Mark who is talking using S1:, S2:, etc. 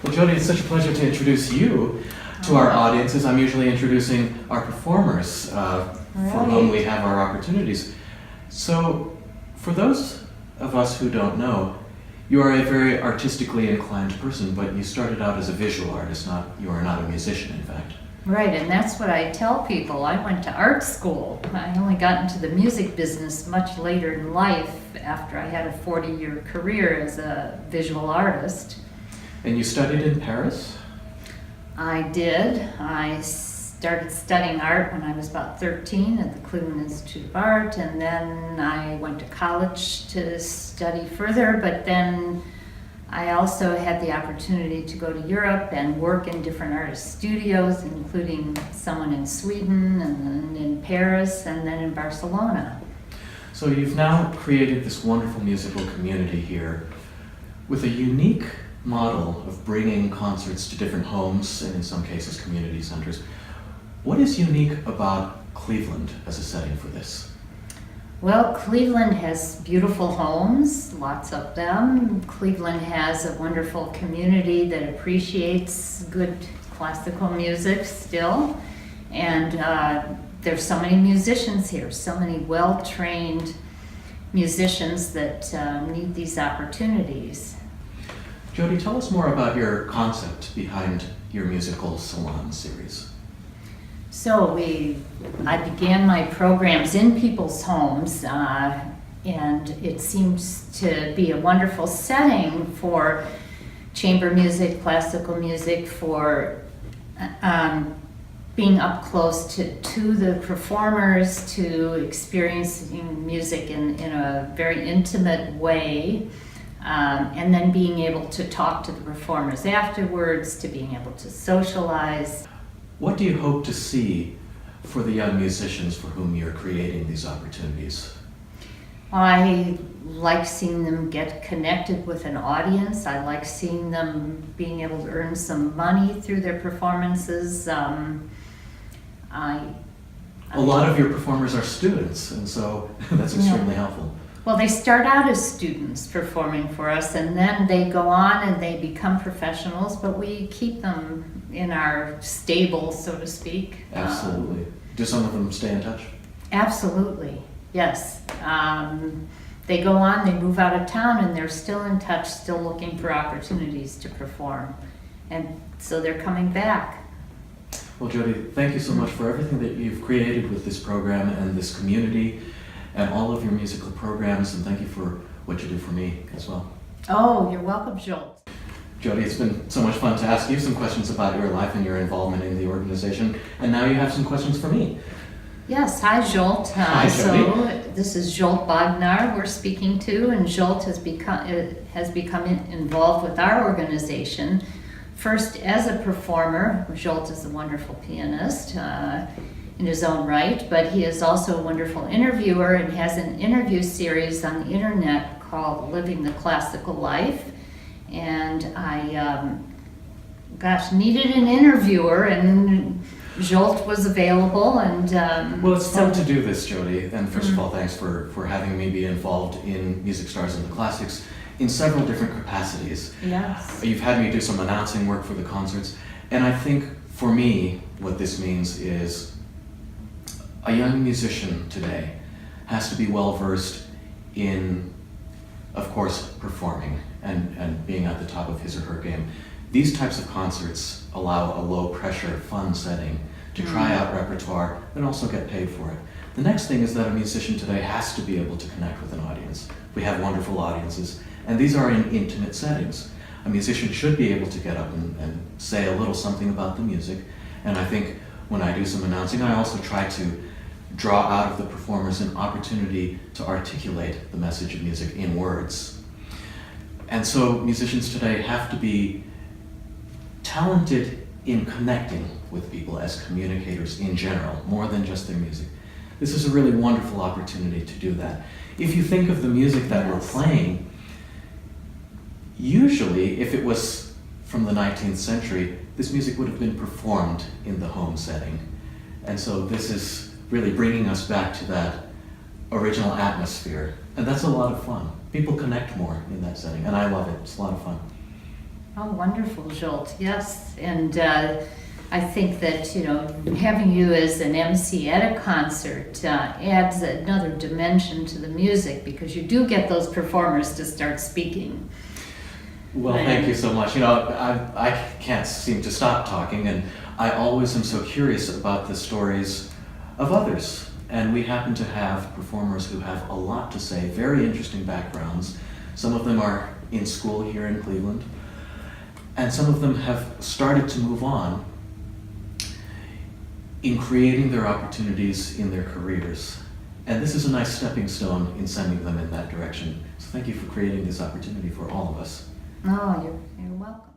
S1: Well, Jody, it's such a pleasure to introduce you to our audiences. I'm usually introducing our performers for whom we have our opportunities. So, for those of us who don't know, you are a very artistically inclined person, but you started out as a visual artist, you are not a musician, in fact.
S2: Right, and that's what I tell people. I went to art school. I only got into the music business much later in life after I had a 40-year career as a visual artist.
S1: And you studied in Paris?
S2: I did. I started studying art when I was about 13 at the Cleveland Institute of Art, and then I went to college to study further, but then I also had the opportunity to go to Europe and work in different artist studios, including someone in Sweden and in Paris and then in Barcelona.
S1: So you've now created this wonderful musical community here with a unique model of bringing concerts to different homes and in some cases community centers. What is unique about Cleveland as a setting for this?
S2: Well, Cleveland has beautiful homes, lots of them. Cleveland has a wonderful community that appreciates good classical music still. And there's so many musicians here, so many well-trained musicians that need these opportunities.
S1: Jody, tell us more about your concept behind your musical Salon series.
S2: So I began my programs in people's homes, and it seems to be a wonderful setting for chamber music, classical music, for being up close to the performers, to experiencing music in a very intimate way, and then being able to talk to the performers afterwards, to being able to socialize.
S1: What do you hope to see for the young musicians for whom you're creating these opportunities?
S2: I like seeing them get connected with an audience. I like seeing them being able to earn some money through their performances. A
S1: lot of your performers are students, and so that's extremely helpful.
S2: Well, they start out as students performing for us, and then they go on and they become professionals, but we keep them in our stable, so to speak.
S1: Absolutely. Do some of them stay in touch?
S2: Absolutely, yes. They go on, they move out of town, and they're still in touch, still looking for opportunities to perform. And so they're coming back.
S1: Well, Jody, thank you so much for everything that you've created with this program and this community and all of your musical programs, and thank you for what you do for me as well.
S2: Oh, you're welcome, Joel.
S1: Jody, it's been so much fun to ask you some questions about your life and your involvement in the organization, and now you have some questions for me.
S2: Yes, hi Jolt.
S1: Hi, Jody.
S2: So this is Jolt Bognar we're speaking to, and Jolt has become involved with our organization. First as a performer. Jolt is a wonderful pianist in his own right, but he is also a wonderful interviewer and has an interview series on the internet called Living the Classical Life. And I, needed an interviewer, and Jolt was available. And
S1: well, it's fun to do this, Jody. And first of all, thanks for having me be involved in Music Stars in the Classics in several different capacities.
S2: Yes.
S1: You've had me do some announcing work for the concerts, and I think for me, what this means is a young musician today has to be well versed in, of course, performing and being at the top of his or her game. These types of concerts allow a low-pressure, fun setting to try out repertoire and also get paid for it. The next thing is that a musician today has to be able to connect with an audience. We have wonderful audiences, and these are in intimate settings. A musician should be able to get up and say a little something about the music, and I think when I do some announcing, I also try to draw out of the performers an opportunity to articulate the message of music in words. And so musicians today have to be talented in connecting with people as communicators in general, more than just their music. This is a really wonderful opportunity to do that. If you think of the music that we're playing, usually if it was from the 19th century, this music would have been performed in the home setting. And so this is really bringing us back to that original atmosphere. And that's a lot of fun. People connect more in that setting, and I love it. It's a lot of fun.
S2: Oh, wonderful, Jolt. Yes, and I think that having you as an MC at a concert adds another dimension to the music because you do get those performers to start speaking.
S1: Well, thank you so much. I can't seem to stop talking, and I always am so curious about the stories of others. And we happen to have performers who have a lot to say, very interesting backgrounds. Some of them are in school here in Cleveland, and some of them have started to move on in creating their opportunities in their careers. And this is a nice stepping stone in sending them in that direction. So thank you for creating this opportunity for all of us.
S2: Oh, you're welcome.